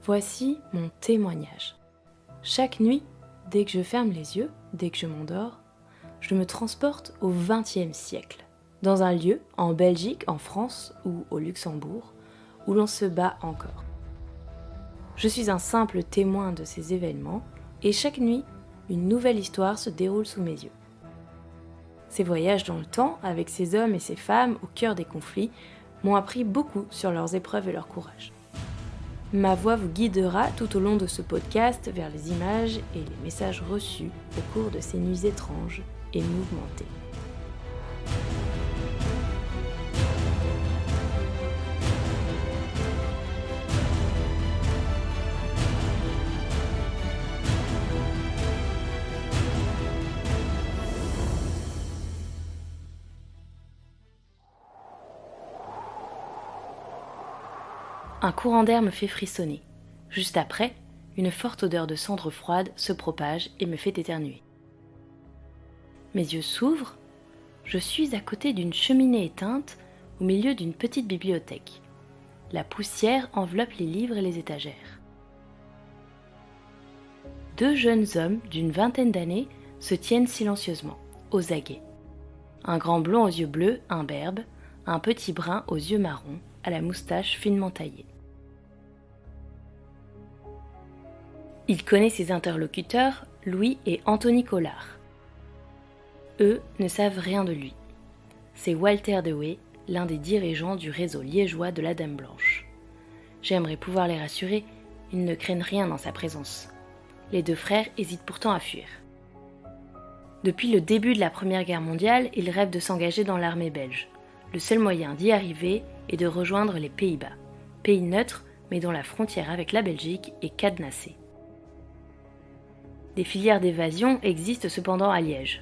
Voici mon témoignage. Chaque nuit, dès que je ferme les yeux, dès que je m'endors, je me transporte au XXe siècle, dans un lieu, en Belgique, en France ou au Luxembourg, où l'on se bat encore. Je suis un simple témoin de ces événements, et chaque nuit, une nouvelle histoire se déroule sous mes yeux. Ces voyages dans le temps, avec ces hommes et ces femmes au cœur des conflits, m'ont appris beaucoup sur leurs épreuves et leur courage. Ma voix vous guidera tout au long de ce podcast vers les images et les messages reçus au cours de ces nuits étranges et mouvementées. Un courant d'air me fait frissonner. Juste après, une forte odeur de cendre froide se propage et me fait éternuer. Mes yeux s'ouvrent. Je suis à côté d'une cheminée éteinte au milieu d'une petite bibliothèque. La poussière enveloppe les livres et les étagères. Deux jeunes hommes d'une vingtaine d'années se tiennent silencieusement, aux aguets. Un grand blond aux yeux bleus, imberbe, un petit brun aux yeux marrons, à la moustache finement taillée. Il connaît ses interlocuteurs, Louis et Anthony Collard. Eux ne savent rien de lui. C'est Walter Dewey, l'un des dirigeants du réseau liégeois de la Dame Blanche. J'aimerais pouvoir les rassurer, ils ne craignent rien dans sa présence. Les deux frères hésitent pourtant à fuir. Depuis le début de la Première Guerre mondiale, ils rêvent de s'engager dans l'armée belge. Le seul moyen d'y arriver est de rejoindre les Pays-Bas, pays neutre mais dont la frontière avec la Belgique est cadenassée. Des filières d'évasion existent cependant à Liège.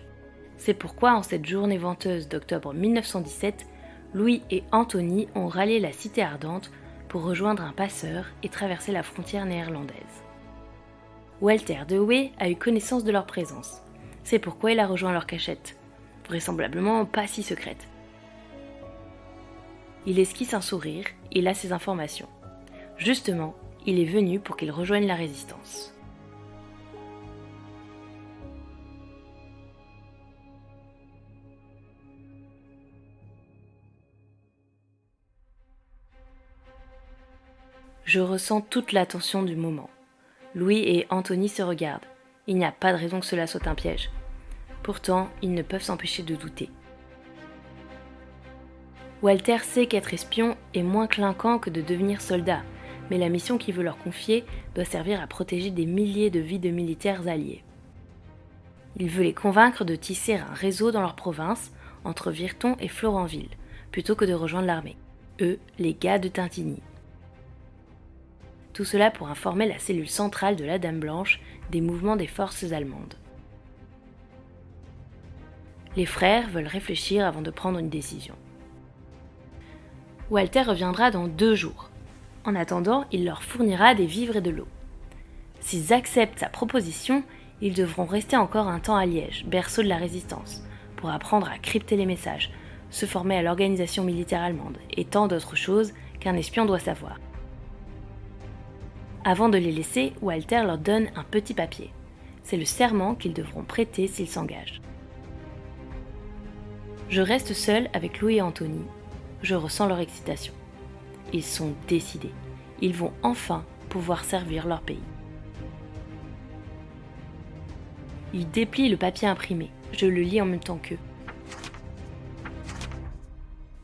C'est pourquoi, en cette journée venteuse d'octobre 1917, Louis et Anthony ont rallié la cité ardente pour rejoindre un passeur et traverser la frontière néerlandaise. Walter Dewey a eu connaissance de leur présence. C'est pourquoi il a rejoint leur cachette, vraisemblablement pas si secrète. Il esquisse un sourire, il a ses informations. Justement, il est venu pour qu'ils rejoignent la résistance. Je ressens toute la tension du moment. Louis et Anthony se regardent. Il n'y a pas de raison que cela soit un piège. Pourtant, ils ne peuvent s'empêcher de douter. Walter sait qu'être espion est moins clinquant que de devenir soldat, mais la mission qu'il veut leur confier doit servir à protéger des milliers de vies de militaires alliés. Il veut les convaincre de tisser un réseau dans leur province, entre Virton et Florenville, plutôt que de rejoindre l'armée. Eux, les gars de Tintigny. Tout cela pour informer la cellule centrale de la Dame Blanche des mouvements des forces allemandes. Les frères veulent réfléchir avant de prendre une décision. Walter reviendra dans 2 jours. En attendant, il leur fournira des vivres et de l'eau. S'ils acceptent sa proposition, ils devront rester encore un temps à Liège, berceau de la résistance, pour apprendre à crypter les messages, se former à l'organisation militaire allemande et tant d'autres choses qu'un espion doit savoir. Avant de les laisser, Walter leur donne un petit papier. C'est le serment qu'ils devront prêter s'ils s'engagent. Je reste seule avec Louis et Anthony. Je ressens leur excitation. Ils sont décidés. Ils vont enfin pouvoir servir leur pays. Ils déplient le papier imprimé. Je le lis en même temps qu'eux.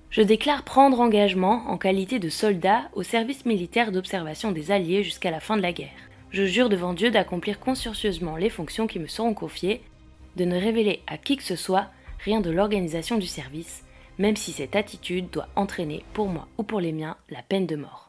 Je déclare prendre engagement en qualité de soldat au service militaire d'observation des Alliés jusqu'à la fin de la guerre. Je jure devant Dieu d'accomplir consciencieusement les fonctions qui me seront confiées, de ne révéler à qui que ce soit rien de l'organisation du service, même si cette attitude doit entraîner, pour moi ou pour les miens, la peine de mort.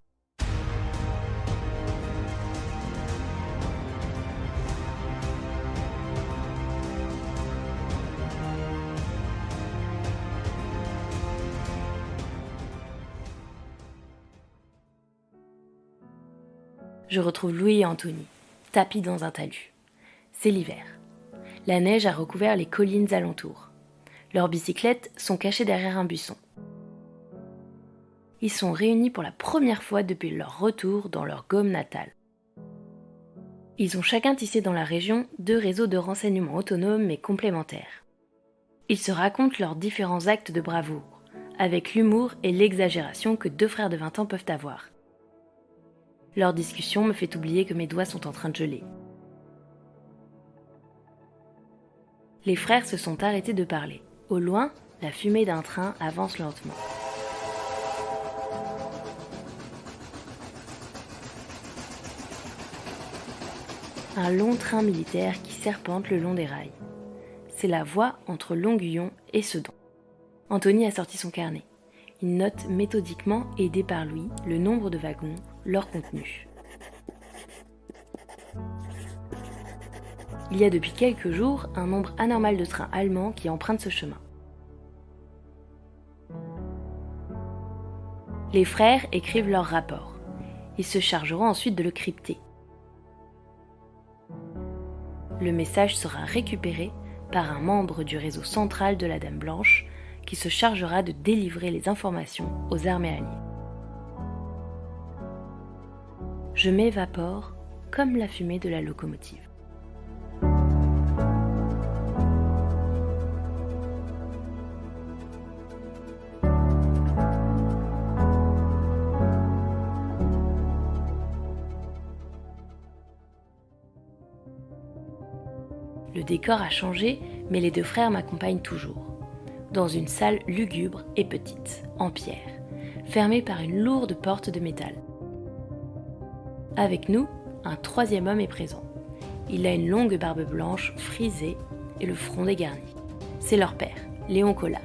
Je retrouve Louis et Anthony, tapis dans un talus. C'est l'hiver. La neige a recouvert les collines alentours. Leurs bicyclettes sont cachées derrière un buisson. Ils sont réunis pour la première fois depuis leur retour dans leur Gaume natale. Ils ont chacun tissé dans la région 2 réseaux de renseignement autonomes mais complémentaires. Ils se racontent leurs différents actes de bravoure, avec l'humour et l'exagération que 2 frères de 20 ans peuvent avoir. Leur discussion me fait oublier que mes doigts sont en train de geler. Les frères se sont arrêtés de parler. Au loin, la fumée d'un train avance lentement. Un long train militaire qui serpente le long des rails. C'est la voie entre Longuillon et Sedan. Anthony a sorti son carnet. Il note méthodiquement, aidé par Louis, le nombre de wagons, leur contenu. Il y a depuis quelques jours un nombre anormal de trains allemands qui empruntent ce chemin. Les frères écrivent leur rapport. Ils se chargeront ensuite de le crypter. Le message sera récupéré par un membre du réseau central de la Dame Blanche qui se chargera de délivrer les informations aux armées alliées. Je m'évapore comme la fumée de la locomotive. Le décor a changé, mais les 2 frères m'accompagnent toujours. Dans une salle lugubre et petite, en pierre, fermée par une lourde porte de métal. Avec nous, un 3e homme est présent. Il a une longue barbe blanche, frisée, et le front dégarni. C'est leur père, Léon Collard.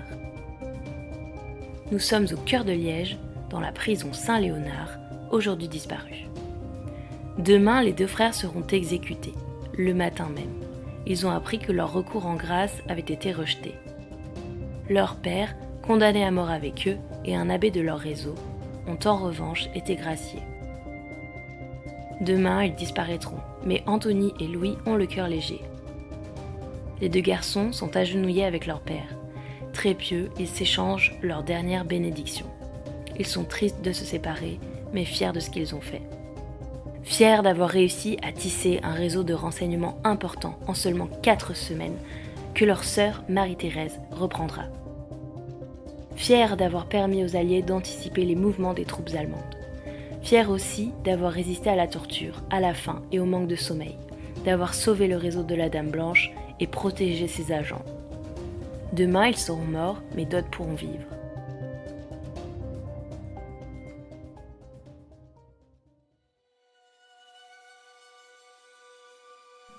Nous sommes au cœur de Liège, dans la prison Saint-Léonard, aujourd'hui disparue. Demain, les 2 frères seront exécutés, le matin même. Ils ont appris que leur recours en grâce avait été rejeté. Leur père, condamné à mort avec eux, et un abbé de leur réseau, ont en revanche été graciés. Demain, ils disparaîtront, mais Anthony et Louis ont le cœur léger. Les 2 garçons sont agenouillés avec leur père. Très pieux, ils s'échangent leur dernière bénédiction. Ils sont tristes de se séparer, mais fiers de ce qu'ils ont fait. Fiers d'avoir réussi à tisser un réseau de renseignements important en seulement 4 semaines, que leur sœur Marie-Thérèse reprendra. Fiers d'avoir permis aux Alliés d'anticiper les mouvements des troupes allemandes. Fiers aussi d'avoir résisté à la torture, à la faim et au manque de sommeil, d'avoir sauvé le réseau de la Dame Blanche et protégé ses agents. Demain, ils seront morts, mais d'autres pourront vivre.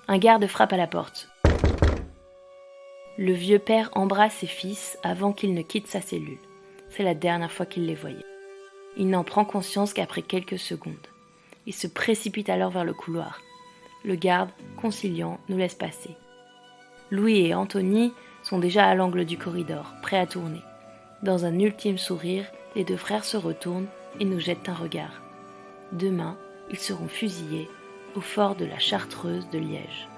Un garde frappe à la porte. Le vieux père embrasse ses fils avant qu'ils ne quittent sa cellule. C'est la dernière fois qu'il les voyait. Il n'en prend conscience qu'après quelques secondes. Il se précipite alors vers le couloir. Le garde, conciliant, nous laisse passer. Louis et Anthony sont déjà à l'angle du corridor, prêts à tourner. Dans un ultime sourire, les 2 frères se retournent et nous jettent un regard. Demain, ils seront fusillés au fort de la Chartreuse de Liège.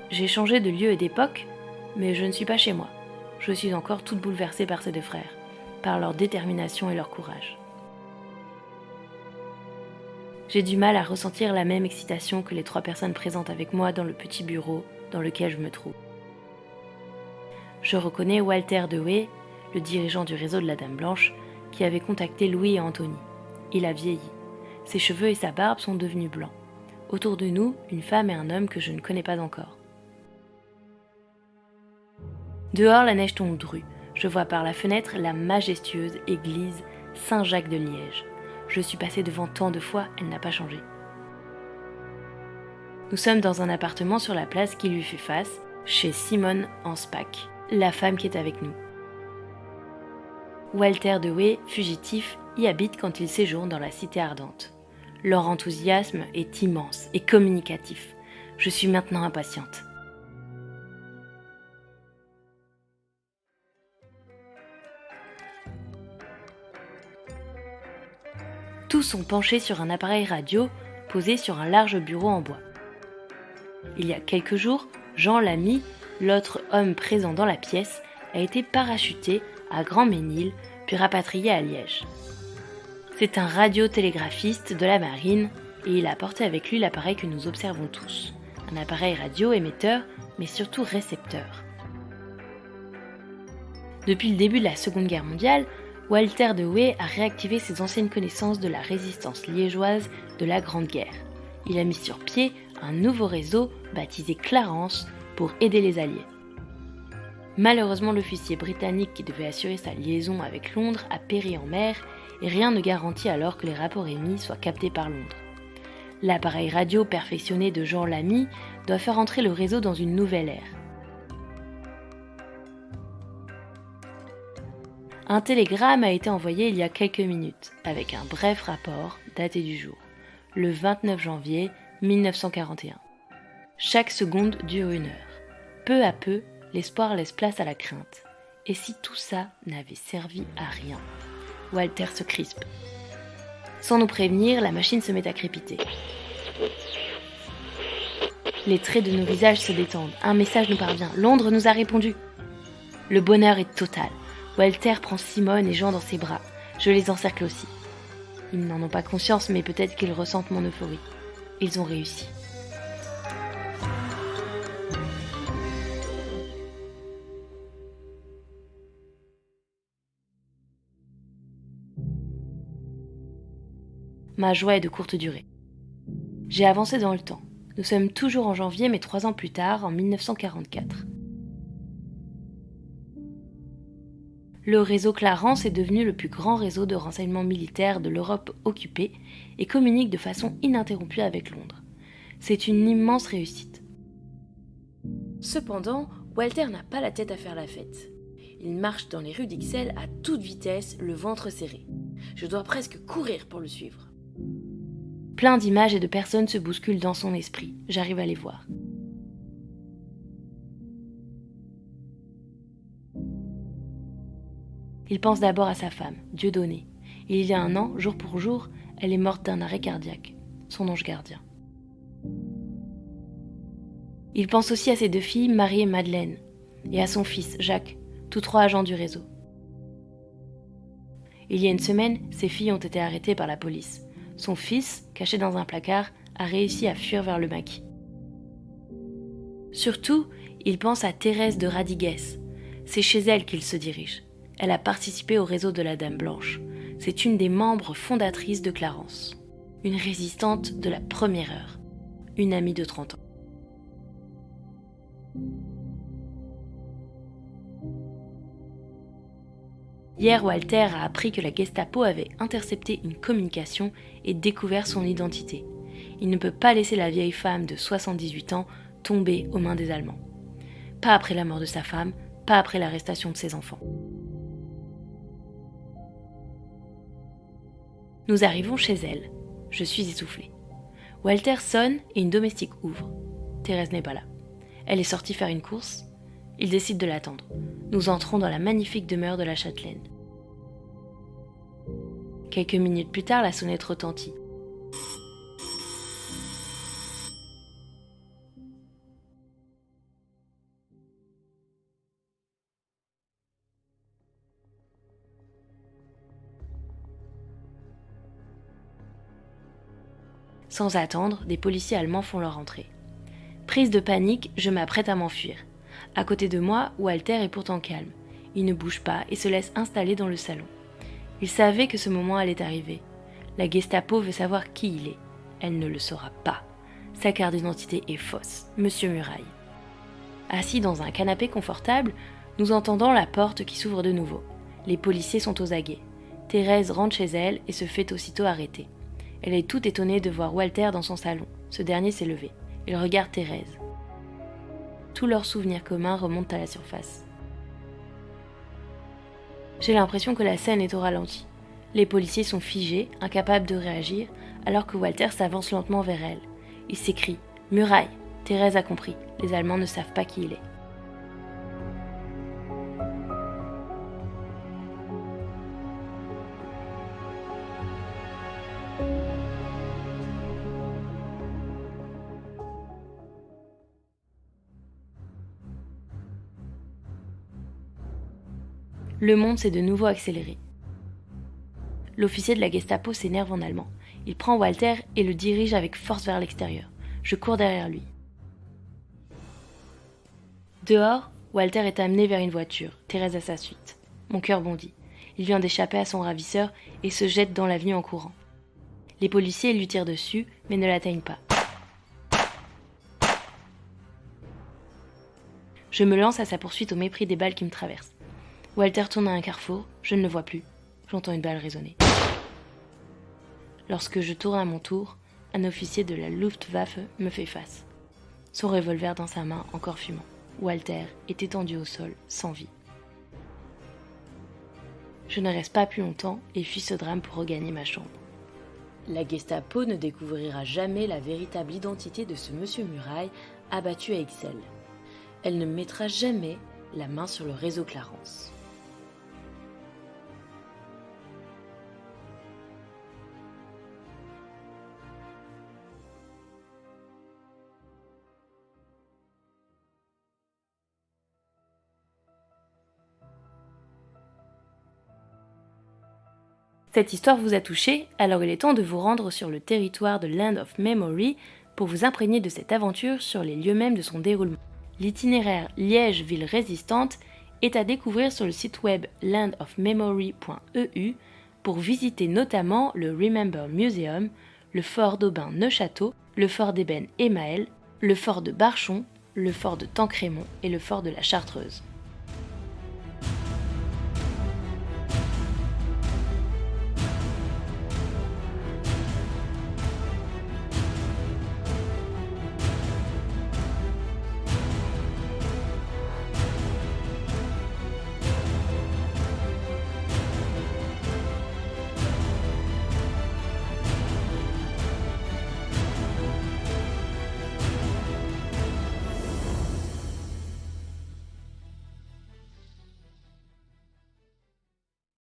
J'ai changé de lieu et d'époque, mais je ne suis pas chez moi. Je suis encore toute bouleversée par ces 2 frères, par leur détermination et leur courage. J'ai du mal à ressentir la même excitation que les 3 personnes présentes avec moi dans le petit bureau dans lequel je me trouve. Je reconnais Walter Dewey, le dirigeant du réseau de la Dame Blanche, qui avait contacté Louis et Anthony. Il a vieilli. Ses cheveux et sa barbe sont devenus blancs. Autour de nous, une femme et un homme que je ne connais pas encore. Dehors, la neige tombe drue. Je vois par la fenêtre la majestueuse église Saint-Jacques de Liège. Je suis passée devant tant de fois, elle n'a pas changé. Nous sommes dans un appartement sur la place qui lui fait face, chez Simone Anspach, la femme qui est avec nous. Walter Dewey, fugitif, y habite quand il séjourne dans la cité ardente. Leur enthousiasme est immense et communicatif. Je suis maintenant impatiente. Tous sont penchés sur un appareil radio posé sur un large bureau en bois. Il y a quelques jours, Jean Lamy, l'autre homme présent dans la pièce, a été parachuté à Grand-Ménil puis rapatrié à Liège. C'est un radiotélégraphiste de la marine et il a apporté avec lui l'appareil que nous observons tous. Un appareil radio émetteur, mais surtout récepteur. Depuis le début de la Seconde Guerre mondiale, Walter de Way a réactivé ses anciennes connaissances de la résistance liégeoise de la Grande Guerre. Il a mis sur pied un nouveau réseau baptisé Clarence pour aider les Alliés. Malheureusement, l'officier britannique qui devait assurer sa liaison avec Londres a péri en mer et rien ne garantit alors que les rapports émis soient captés par Londres. L'appareil radio perfectionné de Jean Lamy doit faire entrer le réseau dans une nouvelle ère. Un télégramme a été envoyé il y a quelques minutes, avec un bref rapport daté du jour, le 29 janvier 1941. Chaque seconde dure 1 heure. Peu à peu, l'espoir laisse place à la crainte. Et si tout ça n'avait servi à rien ? Walter se crispe. Sans nous prévenir, la machine se met à crépiter. Les traits de nos visages se détendent. Un message nous parvient. Londres nous a répondu. Le bonheur est total. Walter prend Simone et Jean dans ses bras. Je les encercle aussi. Ils n'en ont pas conscience, mais peut-être qu'ils ressentent mon euphorie. Ils ont réussi. Ma joie est de courte durée. J'ai avancé dans le temps. Nous sommes toujours en janvier, mais 3 ans plus tard, en 1944. Le réseau Clarence est devenu le plus grand réseau de renseignement militaire de l'Europe occupée et communique de façon ininterrompue avec Londres. C'est une immense réussite. Cependant, Walter n'a pas la tête à faire la fête. Il marche dans les rues d'Ixelles à toute vitesse, le ventre serré. Je dois presque courir pour le suivre. Plein d'images et de personnes se bousculent dans son esprit. J'arrive à les voir. Il pense d'abord à sa femme, Dieudonnée. Il y a 1 an, jour pour jour, elle est morte d'un arrêt cardiaque, son ange gardien. Il pense aussi à ses 2 filles, Marie et Madeleine, et à son fils, Jacques, tous 3 agents du réseau. Il y a 1 semaine, ses filles ont été arrêtées par la police. Son fils, caché dans un placard, a réussi à fuir vers le maquis. Surtout, il pense à Thérèse de Radigues. C'est chez elle qu'il se dirige. Elle a participé au réseau de la Dame Blanche. C'est une des membres fondatrices de Clarence. Une résistante de la première heure. Une amie de 30 ans. Hier, Walter a appris que la Gestapo avait intercepté une communication et découvert son identité. Il ne peut pas laisser la vieille femme de 78 ans tomber aux mains des Allemands. Pas après la mort de sa femme, pas après l'arrestation de ses enfants. Nous arrivons chez elle. Je suis essoufflée. Walter sonne et une domestique ouvre. Thérèse n'est pas là. Elle est sortie faire une course. Il décide de l'attendre. Nous entrons dans la magnifique demeure de la Châtelaine. Quelques minutes plus tard, la sonnette retentit. Sans attendre, des policiers allemands font leur entrée. Prise de panique, je m'apprête à m'enfuir. À côté de moi, Walter est pourtant calme. Il ne bouge pas et se laisse installer dans le salon. Il savait que ce moment allait arriver. La Gestapo veut savoir qui il est. Elle ne le saura pas. Sa carte d'identité est fausse. Monsieur Muraille. Assis dans un canapé confortable, nous entendons la porte qui s'ouvre de nouveau. Les policiers sont aux aguets. Thérèse rentre chez elle et se fait aussitôt arrêter. Elle est toute étonnée de voir Walter dans son salon. Ce dernier s'est levé. Il regarde Thérèse. Tous leurs souvenirs communs remontent à la surface. J'ai l'impression que la scène est au ralenti. Les policiers sont figés, incapables de réagir, alors que Walter s'avance lentement vers elle. Il s'écrie « Muraille !» Thérèse a compris. Les Allemands ne savent pas qui il est. Le monde s'est de nouveau accéléré. L'officier de la Gestapo s'énerve en allemand. Il prend Walter et le dirige avec force vers l'extérieur. Je cours derrière lui. Dehors, Walter est amené vers une voiture, Thérèse à sa suite. Mon cœur bondit. Il vient d'échapper à son ravisseur et se jette dans l'avenue en courant. Les policiers lui tirent dessus, mais ne l'atteignent pas. Je me lance à sa poursuite au mépris des balles qui me traversent. Walter tourne à un carrefour, je ne le vois plus. J'entends une balle résonner. Lorsque je tourne à mon tour, un officier de la Luftwaffe me fait face. Son revolver dans sa main, encore fumant. Walter est étendu au sol, sans vie. Je ne reste pas plus longtemps et fuis ce drame pour regagner ma chambre. La Gestapo ne découvrira jamais la véritable identité de ce monsieur Muraille abattu à Ixelles. Elle ne mettra jamais la main sur le réseau Clarence. Cette histoire vous a touché, alors il est temps de vous rendre sur le territoire de Land of Memory pour vous imprégner de cette aventure sur les lieux mêmes de son déroulement. L'itinéraire Liège-Ville résistante est à découvrir sur le site web landofmemory.eu pour visiter notamment le Remember Museum, le fort d'Aubin-Neuchâteau, le fort d'Ébène et Maël, le fort de Barchon, le fort de Tancrémont et le fort de la Chartreuse.